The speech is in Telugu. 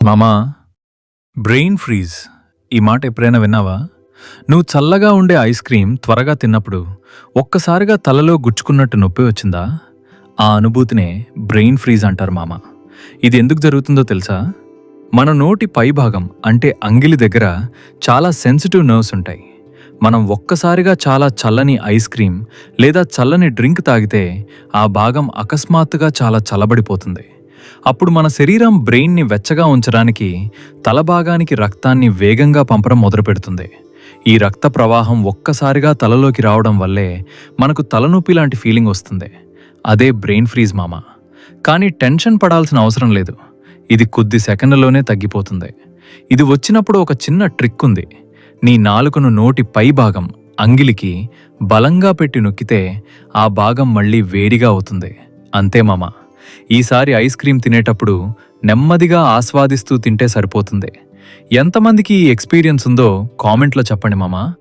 మామా, బ్రెయిన్ ఫ్రీజ్ ఈ మాట ఎప్పుడైనా విన్నావా? నువ్వు చల్లగా ఉండే ఐస్ క్రీం త్వరగా తిన్నప్పుడు ఒక్కసారిగా తలలో గుచ్చుకున్నట్టు నొప్పి వచ్చిందా? ఆ అనుభూతినే బ్రెయిన్ ఫ్రీజ్ అంటారు మామ. ఇది ఎందుకు జరుగుతుందో తెలుసా? మన నోటి పైభాగం అంటే అంగిలి దగ్గర చాలా సెన్సిటివ్ నర్వ్స్ ఉంటాయి. మనం ఒక్కసారిగా చాలా చల్లని ఐస్ క్రీం లేదా చల్లని డ్రింక్ తాగితే ఆ భాగం అకస్మాత్తుగా చాలా చల్లబడిపోతుంది. అప్పుడు మన శరీరం బ్రెయిన్ని వెచ్చగా ఉంచడానికి తలభాగానికి రక్తాన్ని వేగంగా పంపడం మొదలుపెడుతుంది. ఈ రక్త ప్రవాహం ఒక్కసారిగా తలలోకి రావడం వల్లే మనకు తలనొప్పి లాంటి ఫీలింగ్ వస్తుంది. అదే బ్రెయిన్ ఫ్రీజ్ మామ. కానీ టెన్షన్ పడాల్సిన అవసరం లేదు. ఇది కొద్ది సెకండ్లలోనే తగ్గిపోతుంది. ఇది వచ్చినప్పుడు ఒక చిన్న ట్రిక్ ఉంది. నీ నాలుకను నోటి పై భాగం అంగిలికి బలంగా పెట్టి నొక్కితే ఆ భాగం మళ్ళీ వేడిగా అవుతుంది. అంతే మామ. ఈసారి ఐస్ క్రీం తినేటప్పుడు నెమ్మదిగా ఆస్వాదిస్తూ తింటే సరిపోతుంది. ఎంతమందికి ఈ ఎక్స్పీరియన్స్ ఉందో కామెంట్లో చెప్పండి మామా.